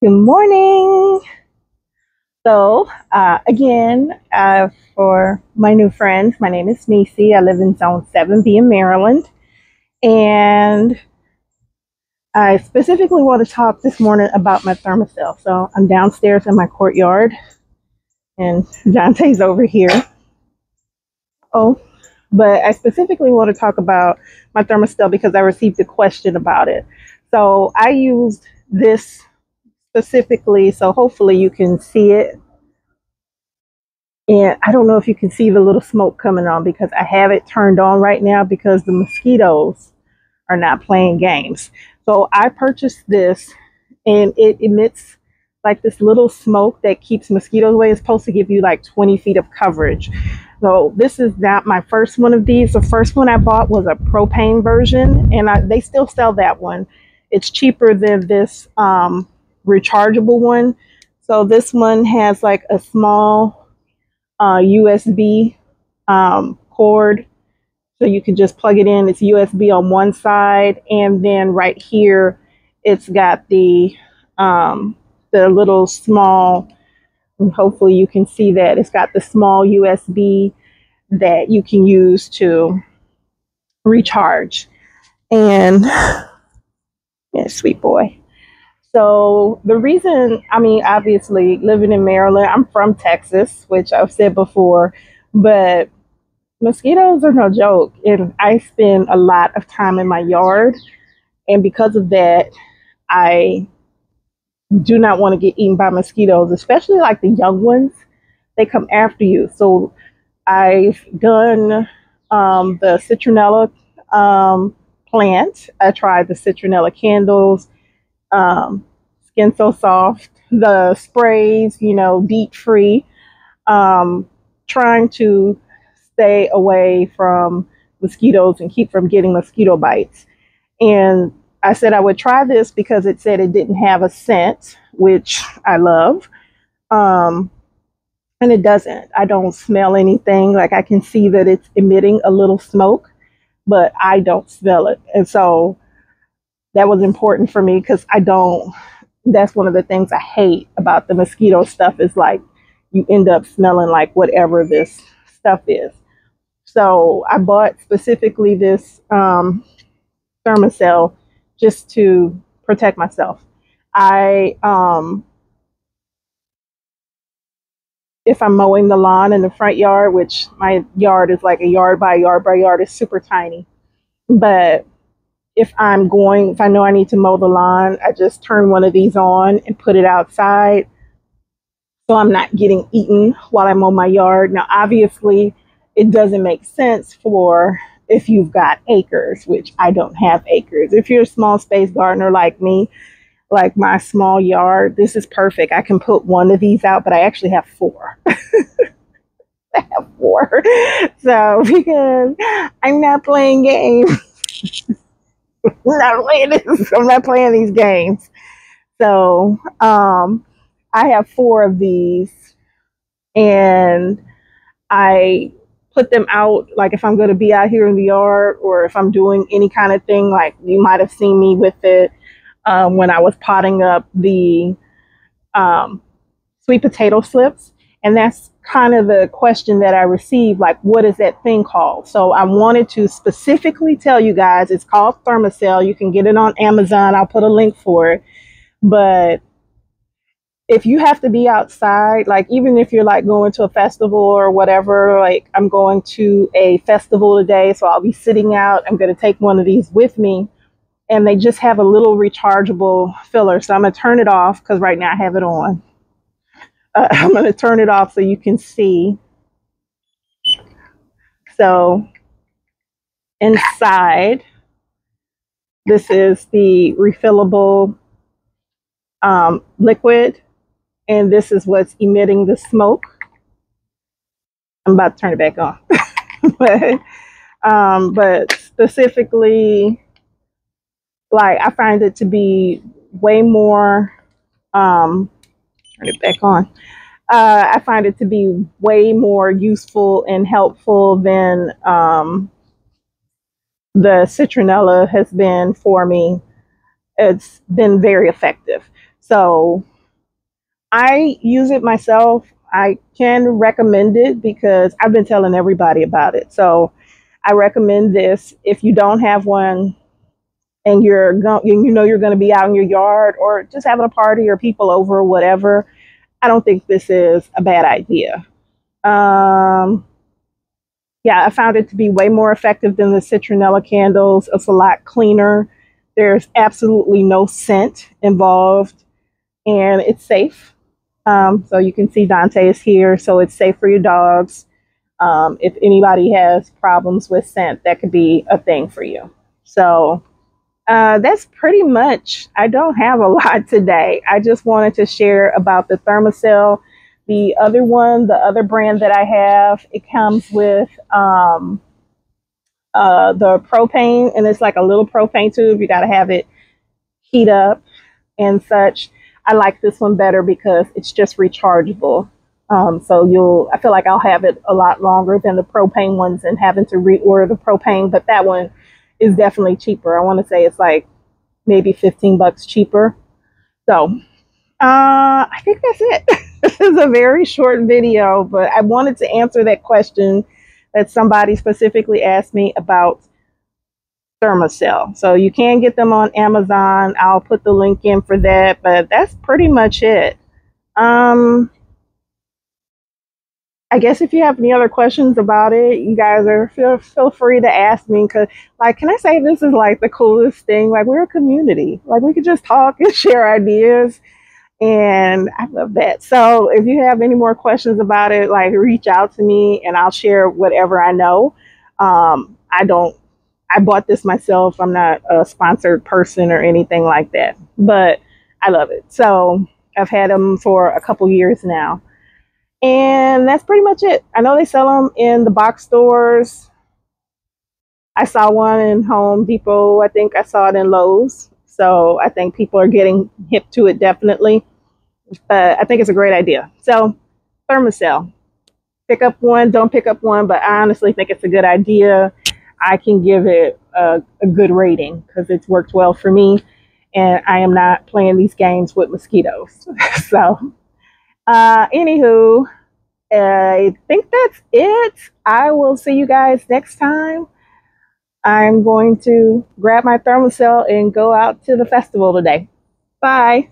Good morning. Again, for my new friends, my name is Nisi. I live in Zone 7B in Maryland. And I specifically want to talk this morning about my Thermacell. So I'm downstairs in my courtyard, and Dante's over here. Oh, but I specifically want to talk about my Thermacell because I received a question about it. So I used this specifically, so hopefully you can see it. And I don't know if you can see the little smoke coming on because I have it turned on right now because the mosquitoes are not playing games. So I purchased this and it emits like this little smoke that keeps mosquitoes away. It's supposed to give you like 20 feet of coverage. So this is not my first one of these. The first one I bought was a propane version, and they still sell that one. It's cheaper than this rechargeable one. So this one has like a small USB cord, so you can just plug it in. It's USB on one side, and then right here it's got the little small, and hopefully you can see that it's got the small USB that you can use to recharge. And yeah, sweet boy. So the reason, I mean, obviously living in Maryland, I'm from Texas, which I've said before, but mosquitoes are no joke. And I spend a lot of time in my yard. And because of that, I do not want to get eaten by mosquitoes, especially like the young ones. They come after you. So I've done the citronella plant. I tried the citronella candles. Skin So Soft, the sprays, DEET free, trying to stay away from mosquitoes and keep from getting mosquito bites. And I said I would try this because it said it didn't have a scent, which I love. And it doesn't. I don't smell anything. Like I can see that it's emitting a little smoke, but I don't smell it. And so that was important for me because that's one of the things I hate about the mosquito stuff is like you end up smelling like whatever this stuff is. So I bought specifically this Thermacell just to protect myself. If I'm mowing the lawn in the front yard, which my yard is like a yard by yard by yard, is super tiny, but if I know I need to mow the lawn, I just turn one of these on and put it outside so I'm not getting eaten while I mow my yard. Now, obviously, it doesn't make sense for if you've got acres, which I don't have acres. If you're a small space gardener like me, like my small yard, this is perfect. I can put one of these out, but I actually have four. I have four. So, because I'm not playing games. I'm not playing these games. So I have four of these, and I put them out like if I'm going to be out here in the yard or if I'm doing any kind of thing. Like you might have seen me with it when I was potting up the sweet potato slips. And that's kind of the question that I received, like, what is that thing called? So I wanted to specifically tell you guys, it's called Thermacell. You can get it on Amazon. I'll put a link for it. But if you have to be outside, like even if you're like going to a festival or whatever, like I'm going to a festival today, so I'll be sitting out. I'm going to take one of these with me. And they just have a little rechargeable filler. So I'm going to turn it off because right now I have it on. I'm going to turn it off so you can see. So inside, this is the refillable liquid, and this is what's emitting the smoke. I'm about to turn it back on. but specifically, like I find it to be way more, turn it back on. I find it to be way more useful and helpful than the citronella has been for me. It's been very effective. So I use it myself. I can recommend it because I've been telling everybody about it. So I recommend this if you don't have one and you know you're going to be out in your yard or just having a party or people over or whatever. I don't think this is a bad idea. Um, yeah, I found it to be way more effective than the citronella candles. It's a lot cleaner. There's absolutely no scent involved, and it's safe. So you can see Dante is here, so it's safe for your dogs. If anybody has problems with scent, that could be a thing for you. So that's pretty much, I don't have a lot today. I just wanted to share about the Thermacell. The other one, the other brand that I have, it comes with the propane, and it's like a little propane tube. You got to have it heat up and such. I like this one better because it's just rechargeable. So I feel like I'll have it a lot longer than the propane ones and having to reorder the propane, but that one is definitely cheaper. I want to say it's like maybe 15 bucks cheaper. So, I think that's it. This is a very short video, but I wanted to answer that question that somebody specifically asked me about Thermacell. So you can get them on Amazon. I'll put the link in for that, but that's pretty much it. Um, I guess if you have any other questions about it, you guys are feel free to ask me. Cause like, can I say this is like the coolest thing? Like we're a community. Like we could just talk and share ideas, and I love that. So if you have any more questions about it, like reach out to me and I'll share whatever I know. I don't. I bought this myself. I'm not a sponsored person or anything like that, but I love it. So I've had them for a couple years now. And that's pretty much it. I know they sell them in the box stores. I saw one in Home Depot. I think I saw it in Lowe's. So I think people are getting hip to it definitely. But I think it's a great idea. So Thermacell, pick up one, don't pick up one, but I honestly think it's a good idea. I can give it a good rating because it's worked well for me. And I am not playing these games with mosquitoes. So anywho, I think that's it. I will see you guys next time. I'm going to grab my Thermacell and go out to the festival today. Bye.